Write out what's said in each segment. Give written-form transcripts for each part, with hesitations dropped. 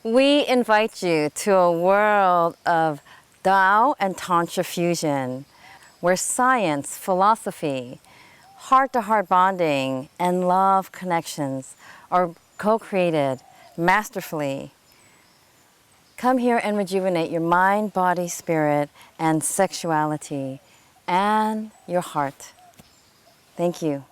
We invite you to a world of Tao and Tantra fusion, where science, philosophy, heart-to-heart bonding, and love connections are co-created masterfully. Come here and rejuvenate your mind, body, spirit, and sexuality, and your heart. Thank you.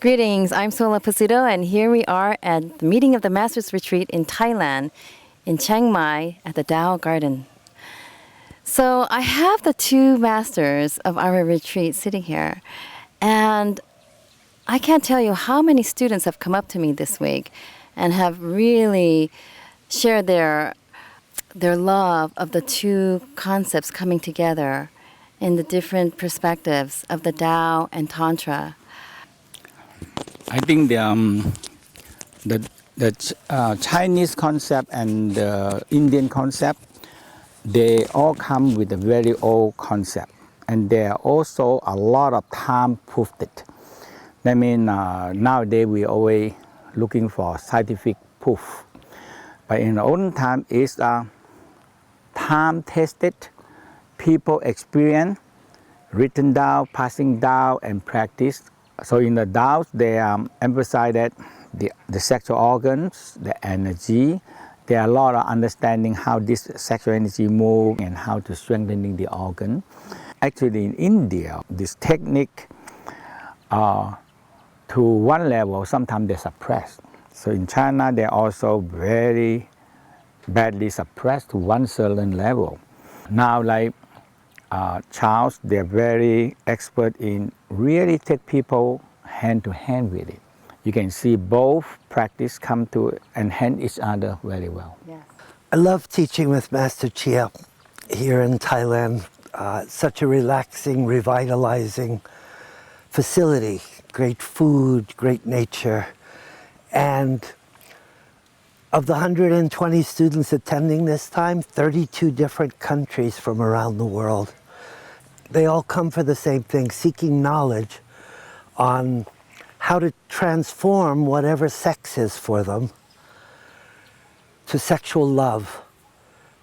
Greetings, I'm Solla Pizzuto, and here we are at the meeting of the Masters Retreat in Thailand, in Chiang Mai, at the Tao Garden. So I have the two masters of our retreat sitting here, and I can't tell you how many students have come up to me this week and have really shared their love of the two concepts coming together in the different perspectives of the Tao and Tantra. I think the Chinese concept and the Indian concept, they all come with a very old concept, and there are also a lot of time proved it. I mean, nowadays we always looking for scientific proof, but in the olden time it's time tested, people experience, written down, passing down, and practiced. So in the Taoist, they emphasize that the sexual organs, the energy, there are a lot of understanding how this sexual energy moves and how to strengthening the organ. Actually in India, this technique to one level, sometimes they're suppressed. So in China, they're also very badly suppressed to one certain level. Now, like Charles, they're very expert in really take people hand to hand with it. You can see both practice come to enhance each other very well. Yes. I love teaching with Master Chia here in Thailand. Such a relaxing, revitalizing facility. Great food, great nature. And of the 120 students attending this time, 32 different countries from around the world. They all come for the same thing, seeking knowledge on how to transform whatever sex is for them to sexual love,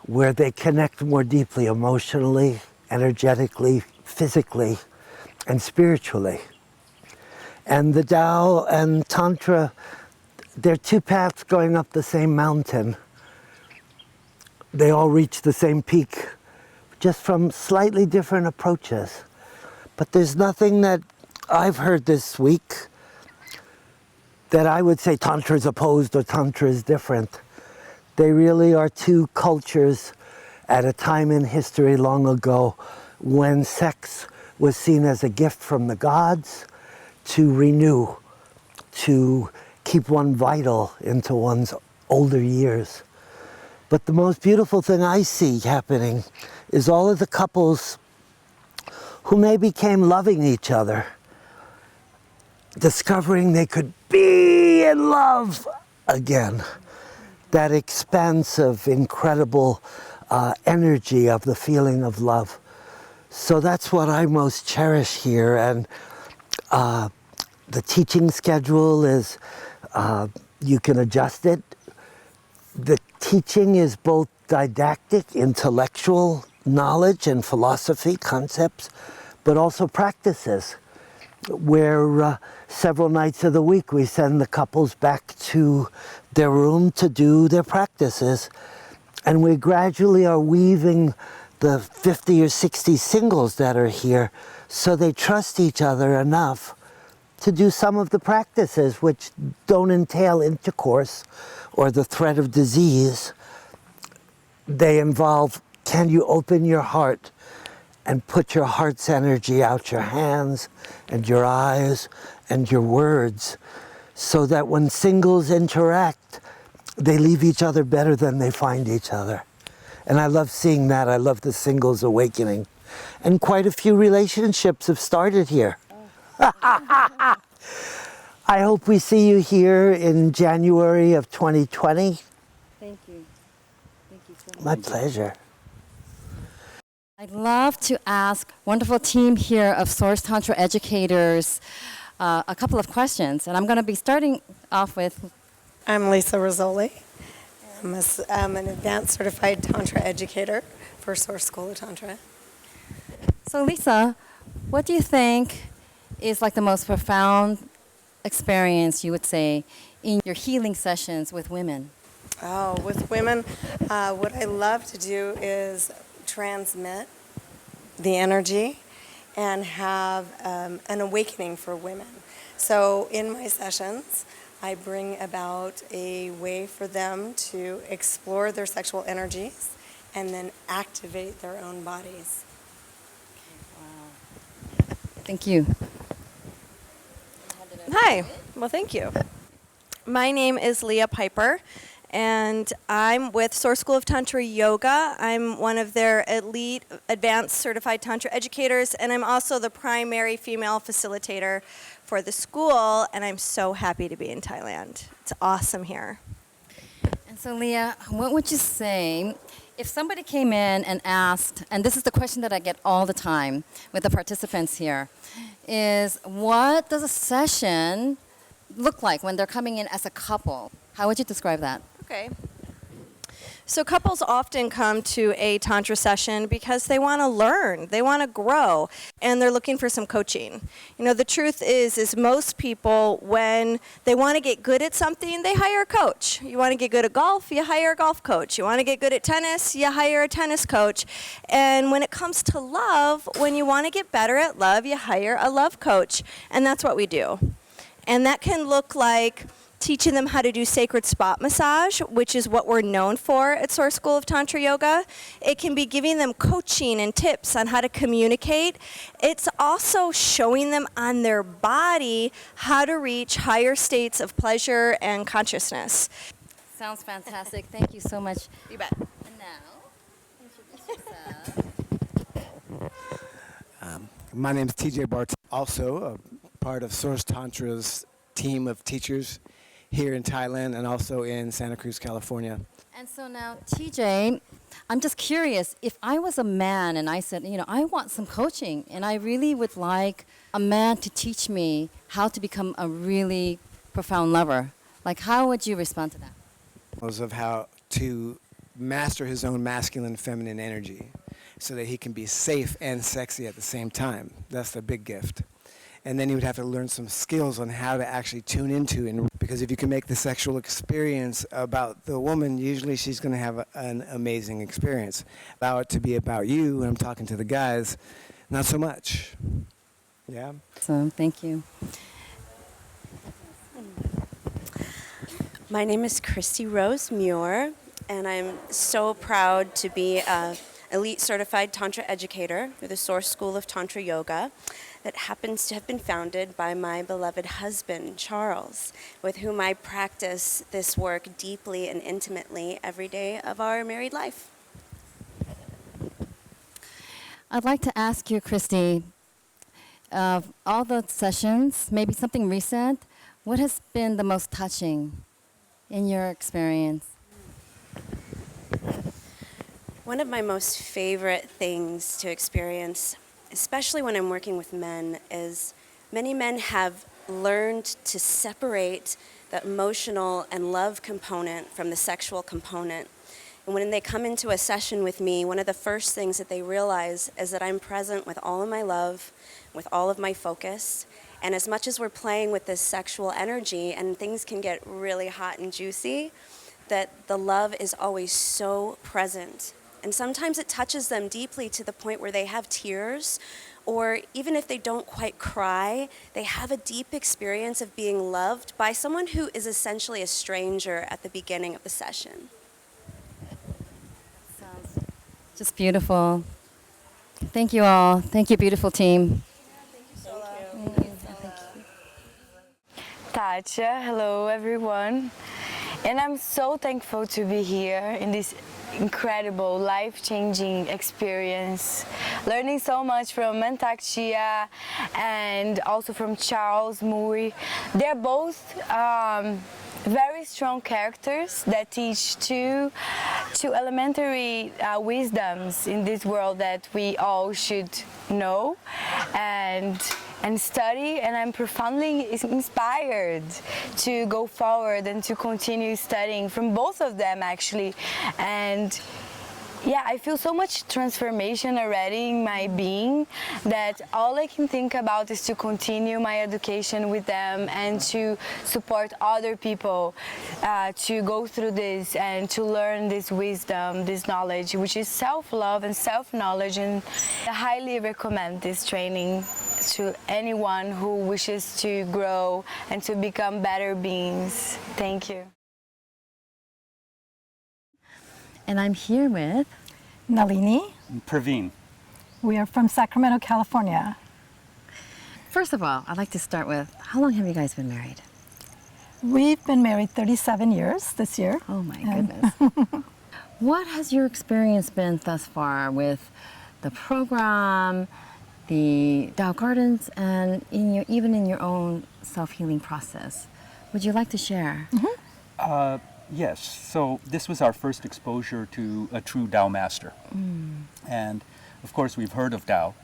where they connect more deeply emotionally, energetically, physically, and spiritually. And the Tao and Tantra, they're two paths going up the same mountain. They all reach the same peak, just from slightly different approaches. But there's nothing that I've heard this week that I would say Tantra is opposed or Tantra is different. They really are two cultures at a time in history long ago when sex was seen as a gift from the gods to renew, to keep one vital into one's older years. But the most beautiful thing I see happening is all of the couples who maybe came loving each other, discovering they could be in love again. That expansive, incredible energy of the feeling of love. So that's what I most cherish here. And the teaching schedule is, you can adjust it. The teaching is both didactic, intellectual knowledge and philosophy, concepts, but also practices, where several nights of the week we send the couples back to their room to do their practices. And we gradually are weaving the 50 or 60 singles that are here so they trust each other enough to do some of the practices which don't entail intercourse or the threat of disease. They involve, can you open your heart and put your heart's energy out your hands and your eyes and your words, so that when singles interact, they leave each other better than they find each other. And I love seeing that. I love the singles awakening. And quite a few relationships have started here. I hope we see you here in January of 2020. Thank you. Thank you so much. My pleasure. I'd love to ask wonderful team here of Source Tantra educators a couple of questions, and I'm going to be starting off with. I'm Lisa Rizzoli. I'm an advanced certified Tantra educator for Source School of Tantra. So Lisa, what do you think is like the most profound experience you would say in your healing sessions with women? Oh, with women, what I love to do is transmit the energy and have an awakening for women. So in my sessions, I bring about a way for them to explore their sexual energies and then activate their own bodies. Thank you. Hi. Well, thank you. My name is Leah Piper, and I'm with Source School of Tantra Yoga. I'm one of their elite advanced certified Tantra educators, and I'm also the primary female facilitator for the school, and I'm so happy to be in Thailand. It's awesome here. And so Leah, what would you say if somebody came in and asked, and this is the question that I get all the time with the participants here, is what does a session look like when they're coming in as a couple? How would you describe that? Okay. So couples often come to a Tantra session because they want to learn, they want to grow, and they're looking for some coaching. You know, the truth is most people, when they want to get good at something, they hire a coach. You want to get good at golf, you hire a golf coach. You want to get good at tennis, you hire a tennis coach. And when it comes to love, when you want to get better at love, you hire a love coach. And that's what we do. And that can look like teaching them how to do sacred spot massage, which is what we're known for at Source School of Tantra Yoga. It can be giving them coaching and tips on how to communicate. It's also showing them on their body how to reach higher states of pleasure and consciousness. Sounds fantastic. Thank you so much. You bet. And now, introduce yourself. My name is TJ Bart, also a part of Source Tantra's team of teachers here in Thailand and also in Santa Cruz, California. And so now, TJ, I'm just curious, if I was a man and I said, you know, I want some coaching and I really would like a man to teach me how to become a really profound lover, like how would you respond to that? Of how to master his own masculine feminine energy so that he can be safe and sexy at the same time. That's the big gift. And then he would have to learn some skills on how to actually tune into it. Because if you can make the sexual experience about the woman, usually she's going to have an amazing experience. Allow it to be about you, and I'm talking to the guys, not so much. Yeah? So, thank you. My name is Christy Rose Muir, and I'm so proud to be an elite certified Tantra educator with the Source School of Tantra Yoga that happens to have been founded by my beloved husband, Charles, with whom I practice this work deeply and intimately every day of our married life. I'd like to ask you, Christy, of all the sessions, maybe something recent, what has been the most touching in your experience? One of my most favorite things to experience, especially when I'm working with men, is many men have learned to separate the emotional and love component from the sexual component. And when they come into a session with me, one of the first things that they realize is that I'm present with all of my love, with all of my focus. And as much as we're playing with this sexual energy and things can get really hot and juicy, that the love is always so present. And sometimes it touches them deeply to the point where they have tears, or even if they don't quite cry, they have a deep experience of being loved by someone who is essentially a stranger at the beginning of the session. Sounds just beautiful. Thank you all. Thank you, beautiful team. Tacha, hello everyone. And I'm so thankful to be here in this incredible, life-changing experience. Learning so much from Mantak Chia and also from Charles, Muir. They're both very strong characters that teach two elementary wisdoms in this world that we all should know and study, and I'm profoundly inspired to go forward and to continue studying from both of them actually. And yeah, I feel so much transformation already in my being that all I can think about is to continue my education with them and to support other people to go through this and to learn this wisdom, this knowledge, which is self-love and self-knowledge. And I highly recommend this training to anyone who wishes to grow and to become better beings. Thank you. And I'm here with Nalini. Praveen. We are from Sacramento, California. First of all, I'd like to start with, how long have you guys been married? We've been married 37 years this year. Oh my goodness. What has your experience been thus far with the program, the Tao Gardens, and even in your own self-healing process? Would you like to share? Yes, so this was our first exposure to a true Tao master. And of course we've heard of Tao,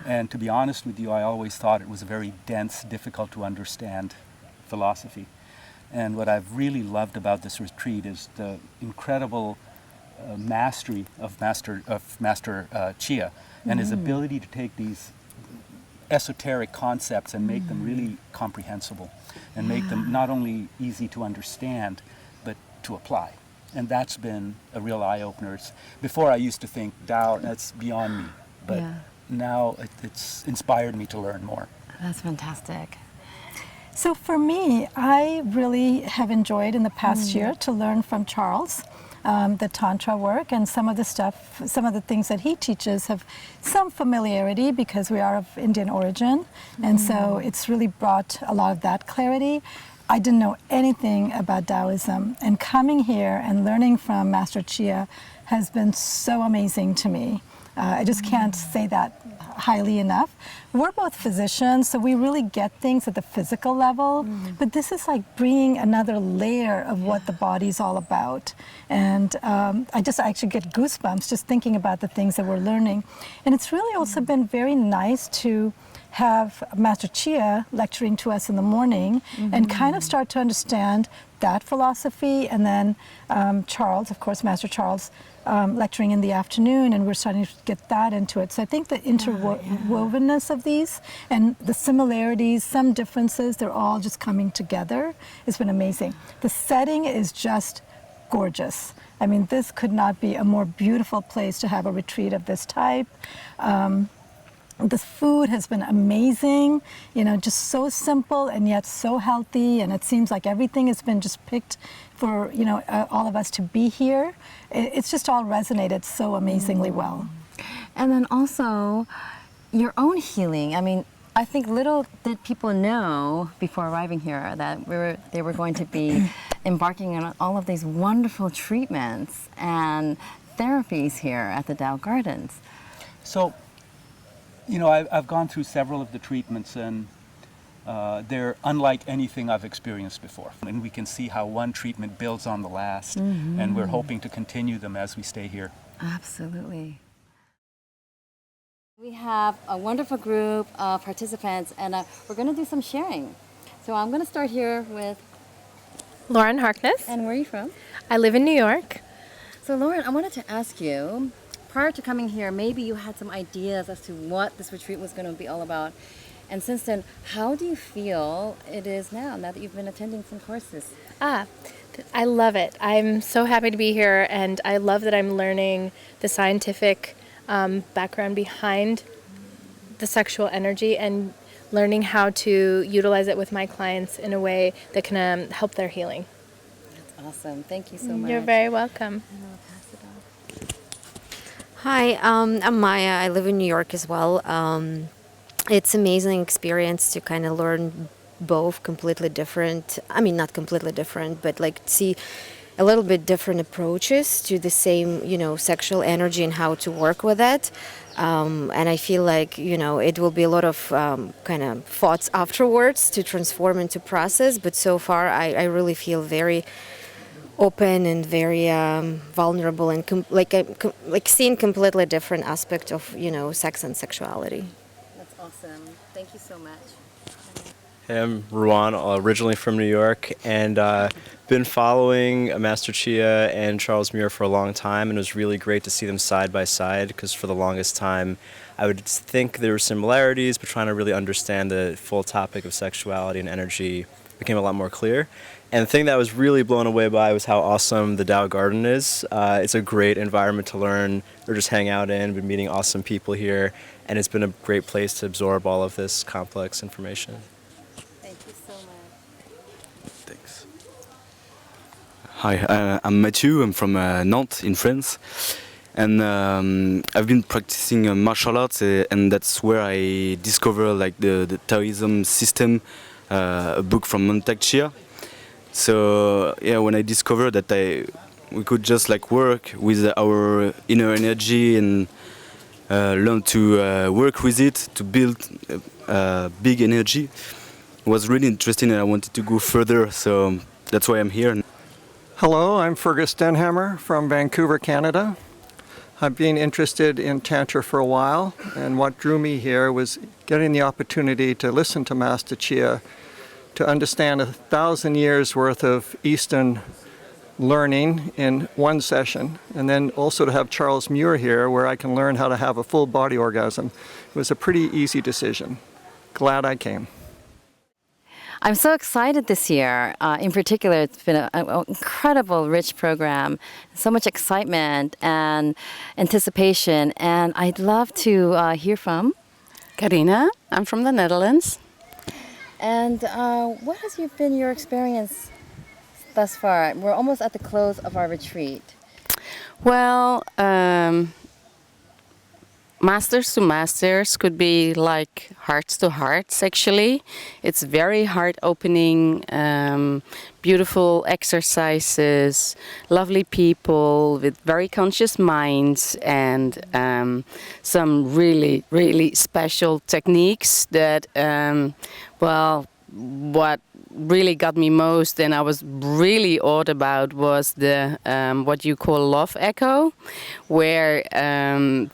and to be honest with you, I always thought it was a very dense, difficult to understand philosophy. And what I've really loved about this retreat is the incredible mastery of Master Chia and his ability to take these esoteric concepts and make them really comprehensible and make them not only easy to understand, but to apply. And that's been a real eye-opener. Before I used to think, Tao, that's beyond me. But now it's inspired me to learn more. That's fantastic. So for me, I really have enjoyed in the past year to learn from Charles, the Tantra work, and some of the things that he teaches have some familiarity because we are of Indian origin. And so it's really brought a lot of that clarity. I didn't know anything about Taoism, and coming here and learning from Master Chia has been so amazing to me. I just can't say that highly enough. We're both physicians, so we really get things at the physical level, but this is like bringing another layer of what the body's all about. And I actually get goosebumps just thinking about the things that we're learning. And it's really also been very nice to have Master Chia lecturing to us in the morning and kind of start to understand that philosophy, and then Charles, of course, Master Charles, lecturing in the afternoon, and we're starting to get that into it. So I think the interwovenness of these and the similarities, some differences, they're all just coming together. It's been amazing. The setting is just gorgeous. I mean, this could not be a more beautiful place to have a retreat of this type. The food has been amazing, just so simple and yet so healthy, and it seems like everything has been just picked for, all of us to be here. It's just all resonated so amazingly well. And then also your own healing. I mean, I think little did people know before arriving here that they were going to be embarking on all of these wonderful treatments and therapies here at the Tao Gardens. So, I've gone through several of the treatments, and they're unlike anything I've experienced before. And we can see how one treatment builds on the last, and we're hoping to continue them as we stay here. Absolutely. We have a wonderful group of participants, and we're going to do some sharing. So I'm going to start here with Lauren Harkness. And where are you from? I live in New York. So Lauren, I wanted to ask you, prior to coming here, maybe you had some ideas as to what this retreat was going to be all about. And since then, how do you feel it is now that you've been attending some courses? I love it. I'm so happy to be here, and I love that I'm learning the scientific background behind the sexual energy and learning how to utilize it with my clients in a way that can help their healing. That's awesome. Thank you so much. You're very welcome. Hi, I'm Maya. I live in New York as well. It's an amazing experience to kind of learn both completely different, not completely different, but like see a little bit different approaches to the same, sexual energy and how to work with it. And I feel like, it will be a lot of kind of thoughts afterwards to transform into process. But so far, I really feel very open and very vulnerable and like seeing completely different aspect of, sex and sexuality. That's awesome. Thank you so much. Hey, I'm Ruan, originally from New York, and been following Master Chia and Charles Muir for a long time, and it was really great to see them side by side, because for the longest time I would think there were similarities, but trying to really understand the full topic of sexuality and energy became a lot more clear. And the thing that I was really blown away by was how awesome the Tao Garden is. It's a great environment to learn or just hang out in. Been meeting awesome people here, and it's been a great place to absorb all of this complex information. Thank you so much. Thanks. Hi, I'm Mathieu. I'm from Nantes in France, and I've been practicing martial arts, and that's where I discovered like the Taoism system, a book from Mantak Chia. So yeah, when I discovered that we could just like work with our inner energy and learn to work with it to build big energy, it was really interesting, and I wanted to go further. So that's why I'm here. Hello, I'm Fergus Denhammer from Vancouver, Canada. I've been interested in Tantra for a while, and what drew me here was getting the opportunity to listen to Master Chia, to understand 1,000 years worth of Eastern learning in one session, and then also to have Charles Muir here where I can learn how to have a full body orgasm. It was a pretty easy decision. Glad I came. I'm so excited this year. In particular, it's been an incredible, rich program, so much excitement and anticipation. And I'd love to hear from Carina. I'm from the Netherlands. And what has been your experience thus far? We're almost at the close of our retreat. Well, masters to masters could be like hearts to hearts, actually. It's very heart-opening, beautiful exercises, lovely people with very conscious minds, and some really, really special techniques that, well, what really got me most and I was really awed about was the what you call love echo, where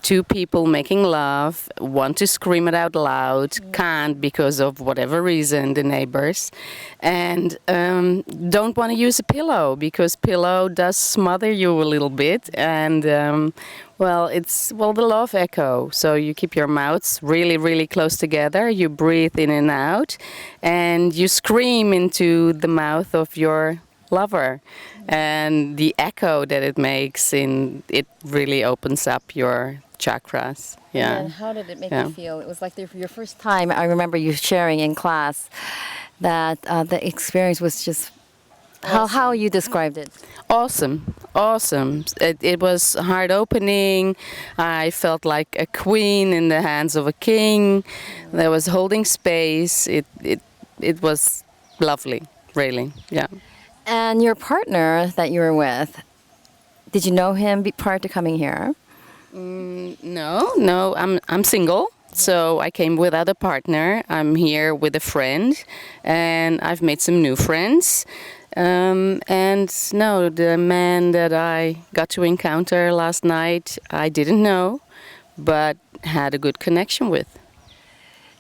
two people making love want to scream it out loud, can't because of whatever reason, the neighbors, and don't want to use a pillow because pillow does smother you a little bit, and well, it's the love echo. So you keep your mouths really, really close together. You breathe in and out, and you scream into the mouth of your lover. And the echo that it makes, it really opens up your chakras. Yeah. And how did it make you feel? It was like your first time. I remember you sharing in class that the experience was just how you described it. Awesome, awesome. It was heart-opening. I felt like a queen in the hands of a king. There was holding space. It was lovely, really. Yeah. And your partner that you were with, did you know him prior to coming here? No. I'm single. So I came without a partner. I'm here with a friend, and I've made some new friends. And no, the man that I got to encounter last night, I didn't know, but had a good connection with.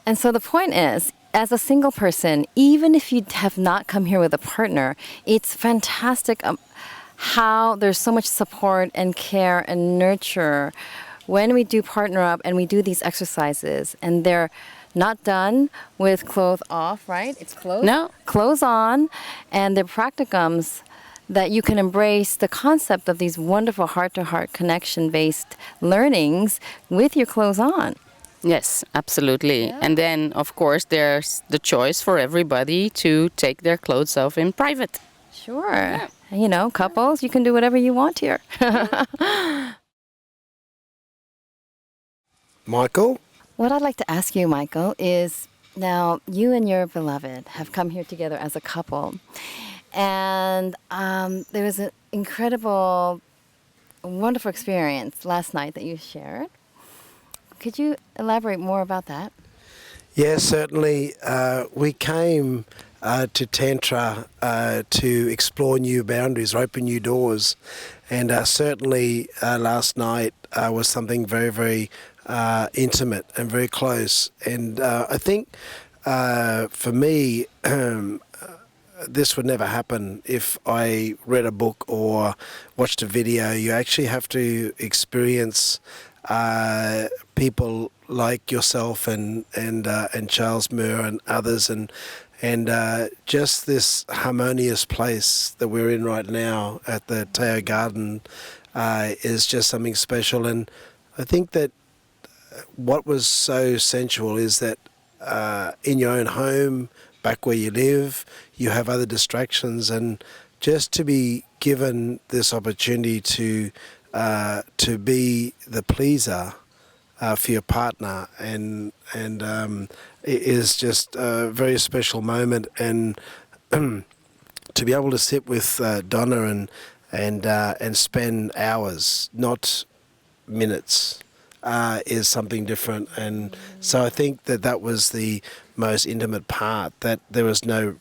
And so the point is, as a single person, even if you have not come here with a partner, it's fantastic how there's so much support and care and nurture when we do partner up and we do these exercises, and they're not done with clothes off, right? It's clothes, no. Clothes on, and they're practicums that you can embrace the concept of these wonderful heart-to-heart connection-based learnings with your clothes on. Yes, absolutely. Yeah. And then, of course, there's the choice for everybody to take their clothes off in private. Sure. Yeah. You know, couples, you can do whatever you want here. Michael? What I'd like to ask you, Michael, is now you and your beloved have come here together as a couple. And there was an incredible, wonderful experience last night that you shared. Could you elaborate more about that? Yes, certainly. We came to Tantra to explore new boundaries, open new doors. And certainly last night was something very, very intimate and very close. And I think for me, this would never happen if I read a book or watched a video. You actually have to experience people like yourself and Charles Muir and others, and just this harmonious place that we're in right now at the Tao Garden is just something special. And I think that what was so sensual is that in your own home, back where you live, you have other distractions, and just to be given this opportunity to be the pleaser for your partner, and it is just a very special moment. And to be able to sit with Donna and spend hours, not minutes, is something different. And so I think that was the most intimate part, that there was no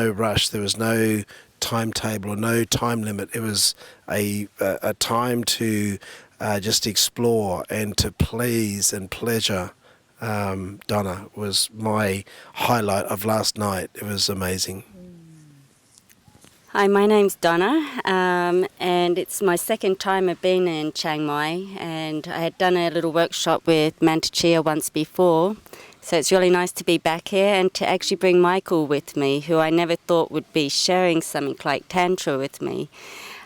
rush, there was no timetable or no time limit. It was a time to just explore and to please and pleasure. Donna was my highlight of last night. It was amazing. Hi, my name's Donna, and it's my second time I've been in Chiang Mai, and I had done a little workshop with Mantak Chia once before, so it's really nice to be back here and to actually bring Michael with me, who I never thought would be sharing something like Tantra with me.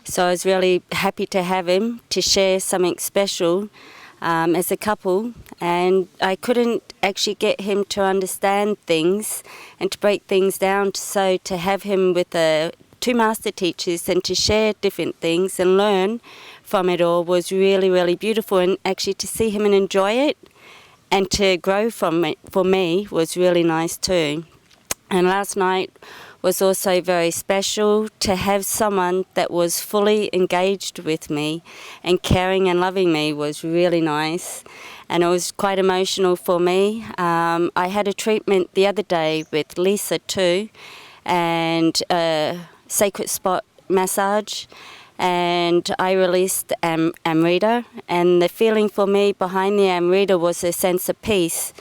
So I was really happy to have him to share something special as a couple, and I couldn't actually get him to understand things and to break things down, so to have him with two master teachers and to share different things and learn from it all was really, really beautiful. And actually to see him and enjoy it and to grow from it for me was really nice too. And last night was also very special to have someone that was fully engaged with me and caring and loving me was really nice. And it was quite emotional for me. I had a treatment the other day with Lisa too, and sacred spot massage, and I released Amrita, and the feeling for me behind the Amrita was a sense of peace,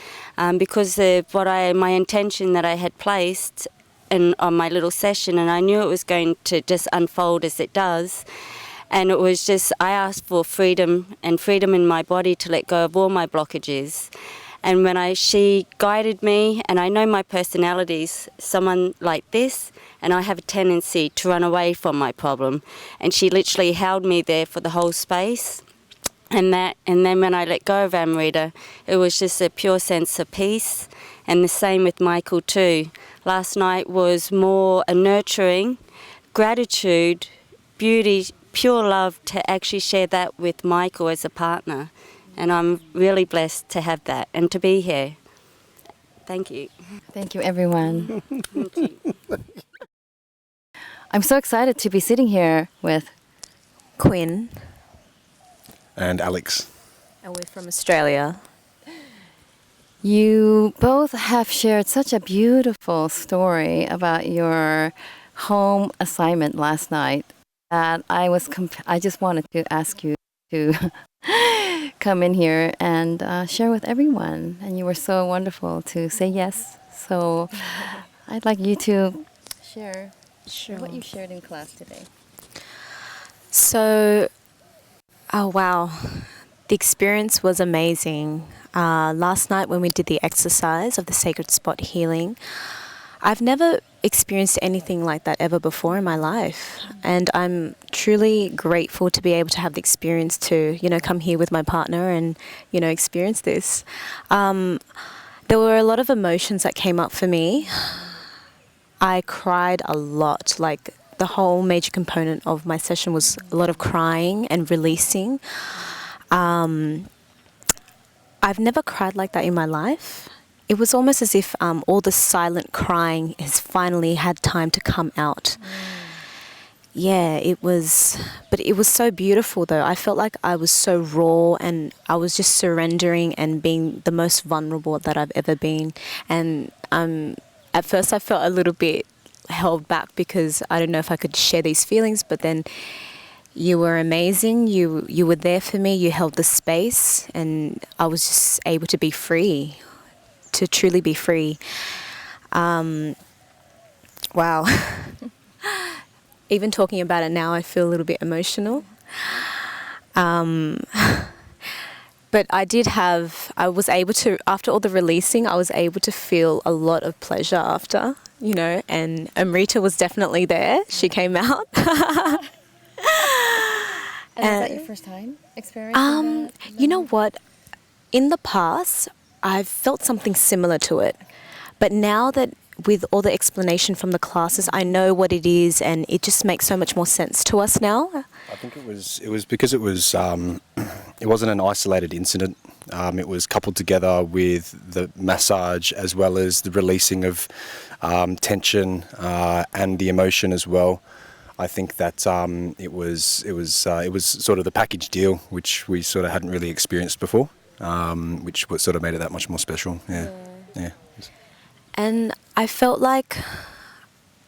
because of my intention that I had placed on my little session, and I knew it was going to just unfold as it does. And it was just, I asked for freedom and freedom in my body to let go of all my blockages. And when she guided me, and I know my personality's someone like this, and I have a tendency to run away from my problem. And she literally held me there for the whole space. And then when I let go of Amrita, it was just a pure sense of peace. And the same with Michael too. Last night was more a nurturing, gratitude, beauty, pure love to actually share that with Michael as a partner. And I'm really blessed to have that and to be here. Thank you. Thank you, everyone. Thank you. I'm so excited to be sitting here with Quinn. And Alex. And we're from Australia. You both have shared such a beautiful story about your home assignment last night that I just wanted to ask you to come in here and share with everyone. And you were so wonderful to say yes. So I'd like you to share what you shared in class today. So, oh wow, the experience was amazing. Last night when we did the exercise of the sacred spot healing, I've never experienced anything like that ever before in my life. And I'm truly grateful to be able to have the experience to, come here with my partner and, experience this. There were a lot of emotions that came up for me. I cried a lot, like the whole major component of my session was a lot of crying and releasing. I've never cried like that in my life. It was almost as if all the silent crying has finally had time to come out. yeah, but it was so beautiful though. I felt like I was so raw and I was just surrendering and being the most vulnerable that I've ever been. And at first I felt a little bit held back because I don't know if I could share these feelings, but then you were amazing. You were there for me. You held the space and I was just able to be free, to truly be free. Wow. Even talking about it now, I feel a little bit emotional. But I was able to, after all the releasing, I was able to feel a lot of pleasure after, you know, and Amrita was definitely there. She came out. And is that your first time experiencing that? You know what? In the past, I've felt something similar to it. But now that with all the explanation from the classes, I know what it is, and it just makes so much more sense to us now. I think it was because it wasn't an isolated incident. It was coupled together with the massage as well as the releasing of tension and the emotion as well. I think that it was sort of the package deal, which we sort of hadn't really experienced before, which sort of made it that much more special. Yeah. And I felt like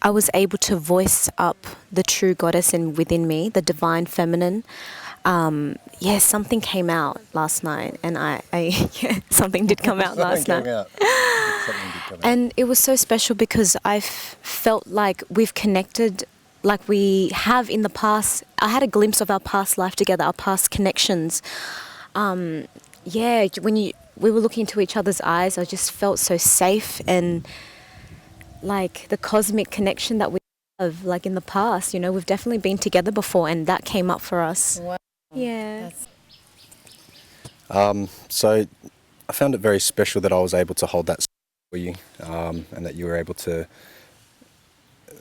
I was able to voice up the true goddess within me, the divine feminine. Something came out last night, and something did come out last night. And it was so special because I felt like we've connected like we have in the past. I had a glimpse of our past life together, our past connections. When we were looking into each other's eyes, I just felt so safe, and like the cosmic connection that we have, like in the past, you know, we've definitely been together before, and that came up for us. Wow. Yeah. So I found it very special that I was able to hold that for you, and that you were able to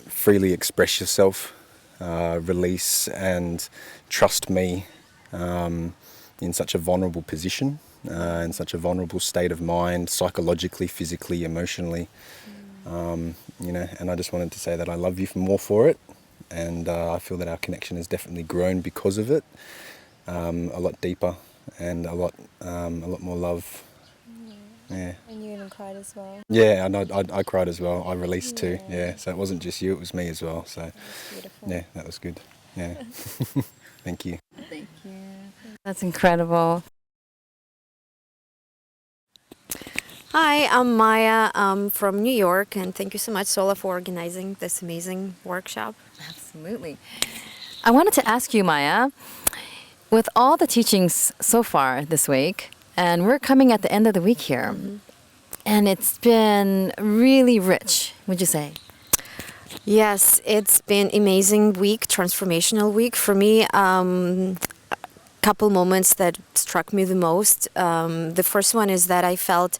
freely express yourself, release and trust me in such a vulnerable position, in such a vulnerable state of mind, psychologically, physically, emotionally. You know, and I just wanted to say that I love you more for it, and I feel that our connection has definitely grown because of it, a lot deeper and a lot more love. Yeah. And you even cried as well. Yeah, I cried as well. I released too. Yeah, so it wasn't just you; it was me as well. So, yeah, that was good. Yeah, thank you. Thank you. That's incredible. Hi, I'm Maya. I'm from New York, and thank you so much, Solla, for organizing this amazing workshop. Absolutely. I wanted to ask you, Maya, with all the teachings so far this week, and we're coming at the end of the week here, and it's been really rich, would you say? Yes, it's been amazing week, transformational week. For me, couple moments that struck me the most. The first one is that I felt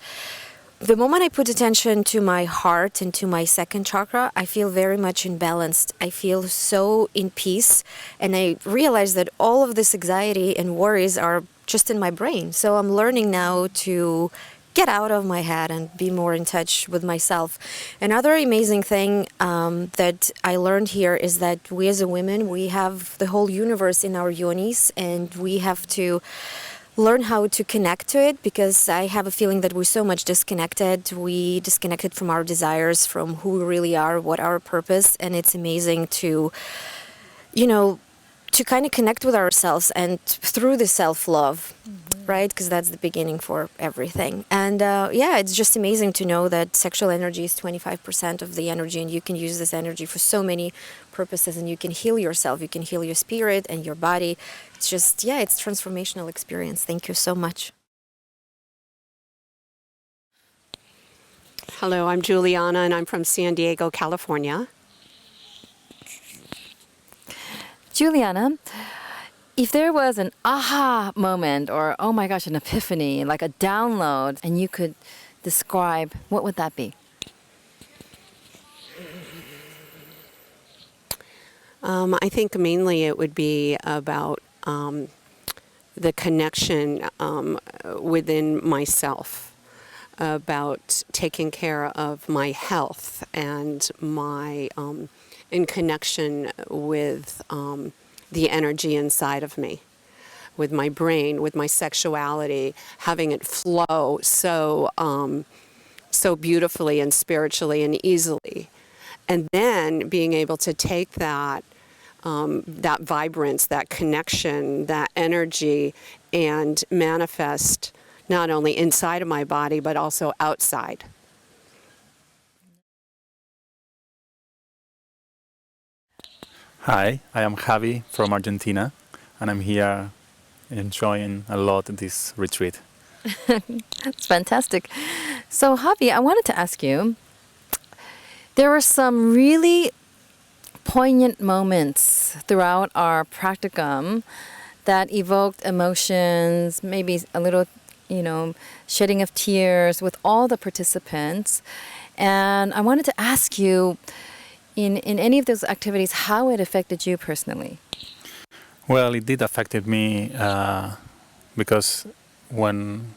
the moment I put attention to my heart and to my second chakra, I feel very much imbalanced. I feel so in peace, and I realize that all of this anxiety and worries are just in my brain. So I'm learning now to get out of my head and be more in touch with myself. Another amazing thing that I learned here is that we as a women, we have the whole universe in our yonis, and we have to learn how to connect to it, because I have a feeling that we're so much disconnected. We disconnected from our desires, from who we really are, what our purpose, and it's amazing to, you know, to kind of connect with ourselves and through the self-love, right? Because that's the beginning for everything. And it's just amazing to know that sexual energy is 25% of the energy, and you can use this energy for so many purposes, and you can heal yourself, you can heal your spirit and your body. It's just, it's transformational experience. Thank you so much. Hello, I'm Juliana, and I'm from San Diego, California. Juliana, if there was an aha moment or, oh my gosh, an epiphany, like a download, and you could describe, what would that be? I think mainly it would be about the connection within myself, about taking care of my health and my in connection with the energy inside of me, with my brain, with my sexuality, having it flow so beautifully and spiritually and easily. And then being able to take that that vibrance, that connection, that energy, and manifest not only inside of my body, but also outside. Hi, I am Javi from Argentina, and I'm here enjoying a lot this retreat. That's fantastic. So, Javi, I wanted to ask you, there were some really poignant moments throughout our practicum that evoked emotions, maybe a little, shedding of tears with all the participants. And I wanted to ask you, in any of those activities, how it affected you personally. Well, it did affected me because when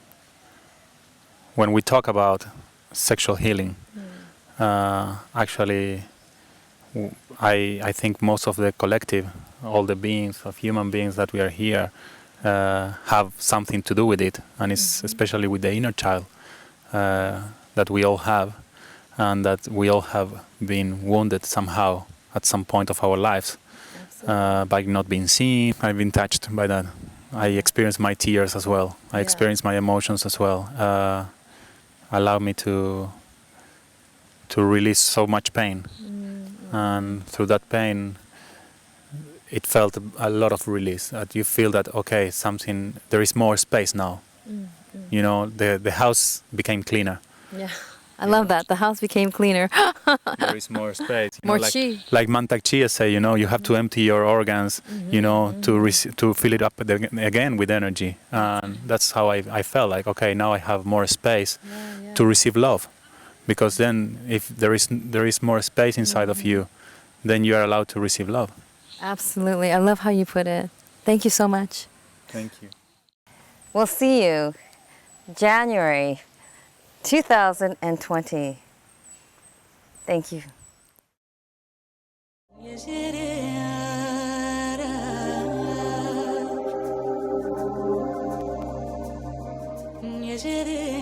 we talk about sexual healing, actually, I think most of the collective, all the beings of human beings that we are here, have something to do with it, and it's especially with the inner child that we all have, and that we all have been wounded somehow at some point of our lives by not being seen. I've been touched by that. I experienced my tears as well. I experienced my emotions as well. Allowed me to release so much pain. And through that pain, it felt a lot of release. That you feel that, okay, there is more space now. The house became cleaner. Yeah, I love that. The house became cleaner. There is more space. More chi. Like Mantak Chia say, you have to empty your organs, to fill it up again with energy. And that's how I felt like, okay, now I have more space to receive love. Because then if there is more space inside of you, then you are allowed to receive love. Absolutely. I love how you put it. Thank you so much. Thank you. We'll see you January 2020. Thank you. Yes, it is.